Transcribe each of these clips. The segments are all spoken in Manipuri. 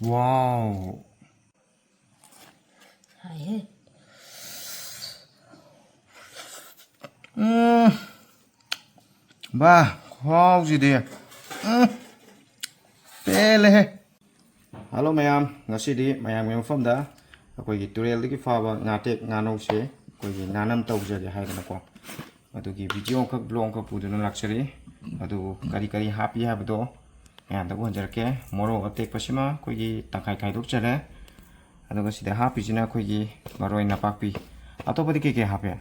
와우. 하얘. 봐, ꯈꯨꯍꯥꯎꯁꯤꯗꯤ. ꯄꯦꯜꯂꯦꯍꯦ. ꯍꯜꯂꯣ ꯃꯌꯥꯝ, ꯉꯁꯤꯗꯤ ꯃꯌꯥꯝꯒꯤ ꯃꯐꯝꯗ ꯑꯩꯈꯣꯏꯒꯤ ꯇꯨꯔꯦꯜꯗꯒꯤ ꯐꯥꯕ ꯉꯥꯇꯦꯛ ꯉꯥꯅꯧꯁꯦ ꯑꯩꯈꯣꯏꯒꯤ ꯉꯥꯅꯝ ꯇꯧꯖꯒꯦ ꯍꯥꯏꯗꯅꯀꯣ ꯑꯗꯨꯒꯤ ꯚꯤꯗꯤꯑꯣ ꯑꯃꯈꯛ ꯕ꯭ꯂꯣꯒ ꯑꯃꯈꯛ ꯄꯨꯗꯨꯅ ꯂꯥꯛꯆꯔꯤ. ꯑꯗꯨꯕꯨ ꯀꯔꯤ ꯀꯔꯤ ꯍꯥꯞꯄꯤ ꯍꯥꯏꯕꯗꯣ ꯃꯌꯥꯝꯗ ꯎꯍꯟꯖꯔꯛꯀꯦ. ꯃꯣꯔꯣꯛ ꯑꯇꯦꯛꯄꯁꯤꯃ ꯑꯩꯈꯣꯏꯒꯤ ꯇꯪꯈꯥꯏ ꯈꯥꯏꯗꯣꯛꯆꯔꯦ. ꯑꯗꯨꯒ ꯁꯤꯗ ꯍꯥꯞꯄꯤꯁꯤꯅ ꯑꯩꯈꯣꯏꯒꯤ ꯃꯔꯣꯏ ꯅꯄꯥꯛꯄꯤ. ꯑꯇꯣꯞꯄꯗꯤ ꯀꯩ ꯀꯩ ꯍꯥꯞꯄꯦ?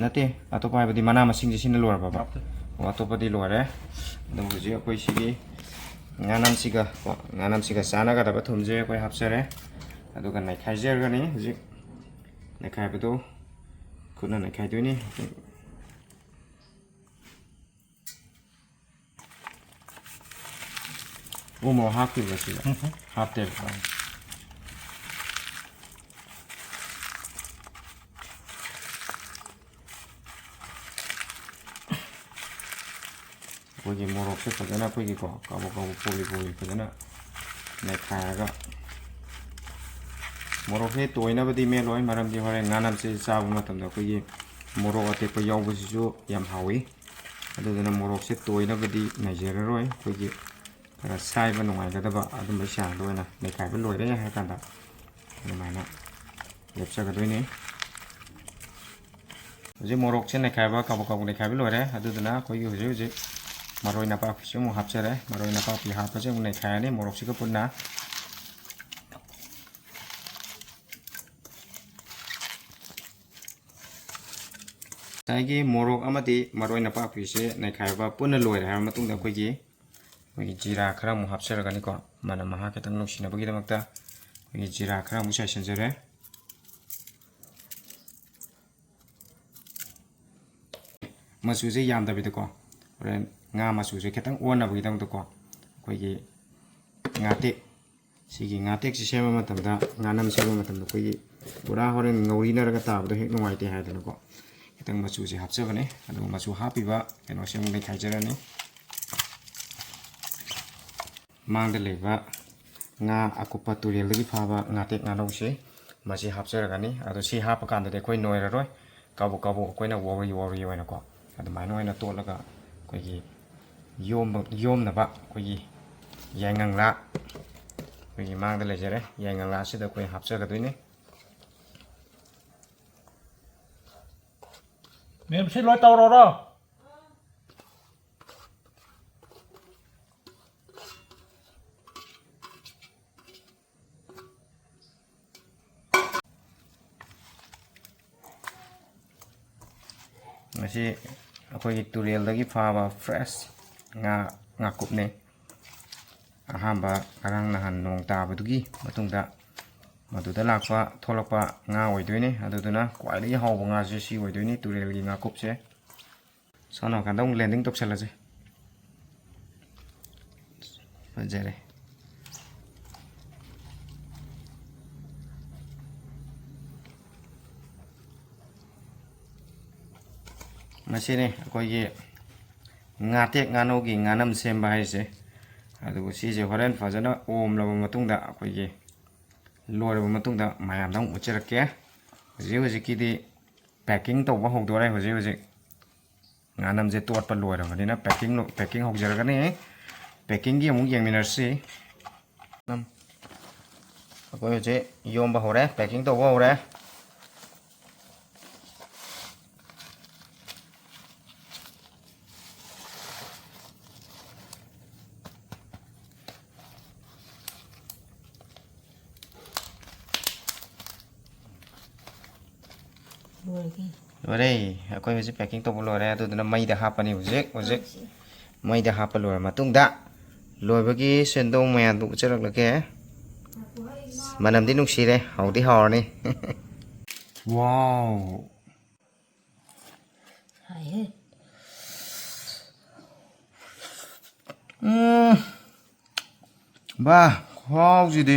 ꯅꯠꯇꯦ, ꯑꯇꯣꯞꯄ ꯍꯥꯏꯕꯗꯤ ꯃꯅꯥ ꯃꯁꯤꯡꯁꯦ ꯁꯤꯅ ꯂꯣꯏꯔꯕꯕ? ꯑꯣ, ꯑꯇꯣꯞꯄꯗꯤ ꯂꯣꯏꯔꯦ. ꯑꯗꯨꯝ ꯍꯧꯖꯤꯛ ꯑꯩꯈꯣই ꯁꯤꯒꯤ ꯉꯥꯅꯝꯁꯤꯒ ꯆꯥꯟꯅꯒꯗꯕ ꯊꯨꯝꯁꯦ ꯑꯩꯈꯣꯏ ꯍꯥꯞꯆꯔꯦ. ꯑꯗꯨꯒ ꯅꯩꯈꯥꯏꯖꯔꯒꯅꯤ. ꯍꯧꯖꯤꯛ ꯅꯩꯈꯥꯏꯕꯗꯣ ꯈꯨꯠꯅ ꯅꯩꯈꯥꯏꯗꯣꯏꯅꯤ. ꯎꯃꯣ ꯍꯥꯞꯈꯤꯕ꯭ꯔꯥ ꯁꯤꯗ? ꯍꯥꯞꯇꯦꯕ. ꯑꯩꯈꯣꯏꯒꯤ ꯃꯣꯔꯣꯛꯁꯦ ꯐꯖꯅ ꯑꯩꯈꯣꯏꯒꯤꯀꯣ ꯀꯥꯕꯛ ꯀꯥꯕꯛ ꯄꯣꯂꯤ ꯐꯖꯅ ꯅꯩꯈꯥꯏꯔꯒ ꯃꯣꯔꯣꯛꯁꯦ ꯇꯣꯏꯅꯕꯗꯤ ꯃꯦꯠꯂꯣꯏ, ꯃꯔꯝꯗꯤ ꯍꯣꯔꯦꯟ ꯉꯥꯅꯝꯁꯦ ꯆꯥꯕ ꯃꯇꯝꯗ ꯑꯩꯈꯣꯏꯒꯤ ꯃꯣꯔꯣꯛ ꯑꯇꯦꯛꯄ ꯌꯥꯎꯕꯁꯤꯁꯨ ꯌꯥꯝ ꯍꯥꯎꯏ. ꯑꯗꯨꯗꯨꯅ ꯃꯣꯔꯣꯛꯁꯦ ꯇꯣꯏꯅꯕꯗꯤ ꯅꯩꯖꯔꯔꯣꯏ. ꯑꯩꯈꯣꯏꯒꯤ ꯈꯔ ꯁꯥꯏꯕ ꯅꯨꯡꯉꯥꯏꯒꯗꯕ ꯑꯗꯨꯝꯕ ꯆꯥꯡꯗ ꯑꯣꯏꯅ ꯅꯩꯈꯥꯏꯕ ꯂꯣꯏꯔꯦ ꯍꯥꯏꯔ ꯀꯥꯟꯗ ꯑꯗꯨꯃꯥꯏꯅ ꯂꯦꯞꯆꯒꯗꯣꯏꯅꯤ. ꯍꯧꯖꯤꯛ ꯃꯣꯔꯣꯛꯁꯦ ꯅꯩꯈꯥꯏꯕ ꯀꯥꯕꯛ ꯀꯥꯕꯛ ꯅꯩꯈꯥꯏꯕ ꯂꯣꯏꯔꯦ. ꯑꯗꯨꯗꯨꯅ ꯑꯩꯈꯣꯏꯒꯤ ꯍꯧꯖꯤꯛ ꯃꯔꯣꯏ ꯅꯄꯥꯛꯄꯤꯁꯦ ꯑꯃꯨꯛ ꯍꯥꯞꯆꯔꯦ. ꯃꯔꯣꯏ ꯅꯄꯥꯛꯄꯤ ꯍꯥꯞꯄꯁꯦ ꯑꯃꯨꯛ ꯅꯩꯈꯥꯏꯔꯅꯤ ꯃꯣꯔꯣꯛꯁꯤꯒ ꯄꯨꯟꯅ. ꯉꯁꯥꯏꯒꯤ ꯃꯣꯔꯣꯛ ꯑꯃꯗꯤ ꯃꯔꯣꯏ ꯅꯄꯥꯛꯄꯤꯁꯦ ꯅꯩꯈꯥꯏꯕ ꯄꯨꯟꯅ ꯂꯣꯏꯔꯦ ꯍꯥꯏꯕ ꯃꯇꯨꯡꯗ ꯑꯩꯈꯣꯏꯒꯤ ꯖꯤꯔꯥ ꯈꯔ ꯑꯃꯨꯛ ꯍꯥꯞꯆꯔꯒꯅꯤꯀꯣ. ꯃꯅꯝ ꯃꯍꯥ ꯈꯤꯇꯪ ꯅꯨꯡꯁꯤꯅꯕꯒꯤꯗꯃꯛꯇ ꯑꯩꯈꯣꯏꯒꯤ ꯖꯤꯔꯥ ꯈꯔ ꯑꯃꯨꯛ ꯆꯥꯏꯁꯤꯟꯖꯔꯦ. ꯃꯆꯨꯁꯦ ꯌꯥꯝꯗꯕꯤꯗꯀꯣ, ꯍꯣꯔꯦꯟ ꯉꯥ ꯃꯆꯨꯁꯦ ꯈꯤꯇꯪ ꯑꯣꯟꯅꯕꯒꯤꯗꯃꯛꯇꯀꯣ ꯑꯩꯈꯣꯏꯒꯤ ꯁꯤꯒꯤ ꯉꯥꯇꯦꯛꯁꯤ ꯁꯦꯝꯕ ꯃꯇꯝꯗ, ꯉꯥꯅꯝ ꯁꯦꯝꯕ ꯃꯇꯝꯗ ꯑꯩꯈꯣꯏꯒꯤ ꯄꯨꯔꯥ ꯍꯣꯔꯦꯟ ꯉꯧꯔꯤꯅꯔꯒ ꯇꯥꯕꯗꯣ ꯍꯦꯛ ꯅꯨꯡꯉꯥꯏꯇꯦ ꯍꯥꯏꯗꯅꯀꯣ ꯈꯤꯇꯪ ꯃꯆꯨꯁꯦ ꯍꯥꯞꯆꯕꯅꯦ. ꯑꯗꯨꯒ ꯃꯆꯨ ꯍꯥꯞꯄꯤꯕ ꯀꯩꯅꯣꯁꯦ ꯑꯃꯨꯛ ꯅꯩꯈꯥꯏꯖꯔꯅꯤ. ꯃꯥꯡꯗ ꯂꯩꯕ ꯉꯥ ꯑꯀꯨꯞꯄ ꯇꯨꯔꯦꯜꯗꯒꯤ ꯐꯥꯕ ꯉꯥꯇꯦꯛ ꯉꯥꯅꯧꯁꯦ ꯃꯁꯤ ꯍꯥꯞꯆꯔꯒꯅꯤ. ꯑꯗꯣ ꯁꯤ ꯍꯥꯞꯄ ꯀꯥꯟꯗꯗꯤ ꯑꯩꯈꯣꯏ ꯅꯣꯏꯔꯔꯣꯏ. ꯀꯥꯕꯨꯛ ꯀꯥꯕꯨꯛ ꯑꯩꯈꯣꯏꯅ ꯋꯥꯎꯔꯤ ꯑꯣꯏꯅꯀꯣ ꯑꯗꯨꯃꯥꯏꯅ ꯑꯣꯏꯅ ꯇꯣꯠꯂꯒ ꯑꯩꯈꯣꯏꯒꯤ ꯌꯣꯝꯅꯕ ꯑꯩꯈꯣꯏꯒꯤ ꯌꯥꯏꯉꯪꯂꯥ ꯑꯩꯈꯣꯏꯒꯤ ꯃꯥꯡꯗ ꯂꯩꯖꯔꯦ. ꯌꯥꯏꯉꯪꯂꯥꯁꯤꯗ ꯑꯩꯈꯣই ꯍꯥꯞꯆꯒꯗꯣꯏꯅꯤ. ꯃꯦꯝꯁꯤ ꯂꯣꯏ ꯇꯧꯔꯣꯔꯣ. ꯃꯁꯤ ꯑꯩꯈꯣꯏꯒꯤ ꯇꯨꯔꯦꯜꯗꯒꯤ ꯐꯥꯕ ꯐ꯭ꯔꯦꯁ ꯉꯥꯀꯨꯞꯅꯦ. ꯑꯍꯥꯟꯕ ꯉꯔꯥꯡ ꯅꯍꯥꯟ ꯅꯣꯡ ꯇꯥꯕꯗꯨꯒꯤ ꯃꯇꯨꯡꯗ ꯃꯗꯨꯗ ꯊꯣꯛꯂꯛꯄ ꯉꯥ ꯑꯣꯏꯗꯣꯏꯅꯤ. ꯑꯗꯨꯗꯨꯅ ꯈ꯭ꯋꯥꯏꯗꯒꯤ ꯍꯥꯎꯕ ꯉꯥꯁꯦ ꯁꯤ ꯑꯣꯏꯗꯣꯏꯅꯤ, ꯇꯨꯔꯦꯜꯒꯤ ꯉꯥꯀꯨꯞꯁꯦ. ꯁꯥꯟꯅꯀꯥꯟꯗ ꯑꯃꯨꯛ ꯂꯦꯟꯗꯤꯡ ꯇꯧꯁꯜꯂꯁꯦ. ꯐꯖꯔꯦ. ꯃꯁꯤꯅꯤ ꯑꯩꯈꯣꯏꯒꯤ ꯉꯥꯇꯦꯛ ꯉꯥꯅꯧꯒꯤ ꯉꯥꯅꯝ ꯁꯦꯝꯕ ꯍꯥꯏꯁꯦ. ꯑꯗꯨꯒ ꯁꯤꯁꯦ ꯍꯣꯔꯦꯟ ꯐꯖꯅ ꯑꯣꯝꯂꯕ ꯃꯇꯨꯡꯗ ꯑꯩꯈꯣꯏꯒꯤ ꯂꯣꯏꯔꯕ ꯃꯇꯨꯡꯗ ꯃꯌꯥꯝꯗ ꯑꯃꯨꯛ ꯎꯠꯆꯔꯛꯀꯦ. ꯍꯧꯖꯤꯛꯀꯤꯗꯤ ꯄꯦꯛꯀꯤꯡ ꯇꯧꯕ ꯍꯧꯗꯣꯔꯦ. ꯍꯧꯖꯤꯛ ꯉꯥꯅꯝꯁꯦ ꯇꯣꯠꯄ ꯂꯣꯏꯔꯕꯅꯤꯅ ꯄꯦꯛꯀꯤꯡ ꯍꯧꯖꯔꯒꯅꯤ. ꯄꯦꯛꯀꯤꯡꯒꯤ ꯑꯃꯨꯛ ꯌꯦꯡꯃꯤꯟꯅꯔꯁꯤ. ꯑꯩꯈꯣꯏ ꯍꯧꯖꯤꯛ ꯌꯣꯝꯕ ꯍꯧꯔꯦ, ꯄꯦꯛꯀꯤꯡ ꯇꯧꯕ ꯍꯧꯔꯦ. ꯂꯣꯏꯔꯦ. ꯑꯩꯈꯣꯏ ꯍꯧꯖꯤꯛ ꯄꯦꯛꯀꯤꯡ ꯇꯧꯕ ꯂꯣꯏꯔꯦ. ꯑꯗꯨꯗꯨꯅ ꯃꯩꯗ ꯍꯥꯞꯄꯅꯤ. ꯍꯧꯖꯤꯛ ꯃꯩꯗ ꯍꯥꯞꯄ ꯂꯣꯏꯔ ꯃꯇꯨꯡꯗ ꯂꯣꯏꯕꯒꯤ ꯁꯦꯟꯗꯣꯡ ꯃꯌꯥꯝꯗꯨ ꯎꯠꯆꯔꯛꯂꯒꯦ. ꯃꯅꯝꯗꯤ ꯅꯨꯡꯁꯤꯔꯦ, ꯍꯥꯎꯗꯤ ꯍꯥꯎꯔꯅꯤ. ꯋꯥꯎ. 하얘. ꯕꯥ, ꯈꯨꯍꯥꯎꯁꯤꯗꯤ.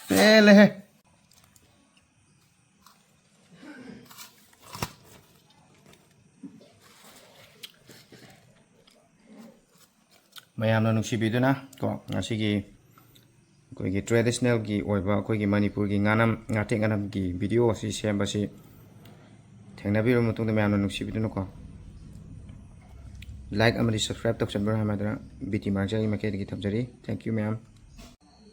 ꯄꯦꯜꯂꯦꯍꯦ. ꯃꯌꯥꯝꯅ ꯅꯨꯡꯁꯤꯕꯤꯗꯨꯅ ꯀꯣ ꯉꯁꯤꯒꯤ ꯑꯩꯈꯣꯏꯒꯤ ꯇ꯭ꯔꯦꯗꯤꯁꯅꯦꯜꯒꯤ ꯑꯣꯏꯕ ꯑꯩꯈꯣꯏꯒꯤ ꯃꯅꯤꯄꯨꯔꯒꯤ ꯉꯥꯇꯦꯛ ꯉꯥꯅꯝꯒꯤ ꯚꯤꯗꯤꯑꯣ ꯑꯁꯤ ꯁꯦꯝꯕꯁꯤ ꯊꯦꯡꯅꯕꯤꯔꯕ ꯃꯇꯨꯡꯗ ꯃꯌꯥꯝꯅ ꯅꯨꯡꯁꯤꯕꯤꯗꯨꯅꯀꯣ ꯂꯥꯏꯛ ꯑꯃꯗꯤ ꯁꯕꯁꯀ꯭ꯔꯥꯏꯕ ꯇꯧꯁꯟꯕꯤꯔꯣ ꯍꯥꯏꯗꯨꯅ ꯕꯤꯇꯤ ꯃꯥꯡꯖꯩ ꯃꯥꯏꯀꯩꯗꯒꯤ ꯊꯝꯖꯔꯤ ꯊꯦꯡꯛ ꯌꯨ ꯃꯌꯥꯝ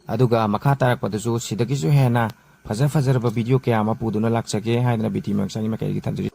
ꯑꯗꯨꯒ ꯃꯈꯥ ꯇꯥꯔꯛꯄꯗꯁꯨ ꯁꯤꯗꯒꯤꯁꯨ ꯍꯦꯟꯅ ꯐꯖꯔꯕ ꯚꯤꯗꯤꯑꯣ ꯀꯌꯥ ꯑꯃ ꯄꯨꯗꯨꯅ ꯂꯥꯛꯆꯒꯦ ꯍꯥꯏꯗꯅ ꯕꯤꯇꯤ ꯃꯥꯡꯖꯩ ꯃꯥꯏꯀꯩꯗꯒꯤ ꯊꯝꯖꯔꯤ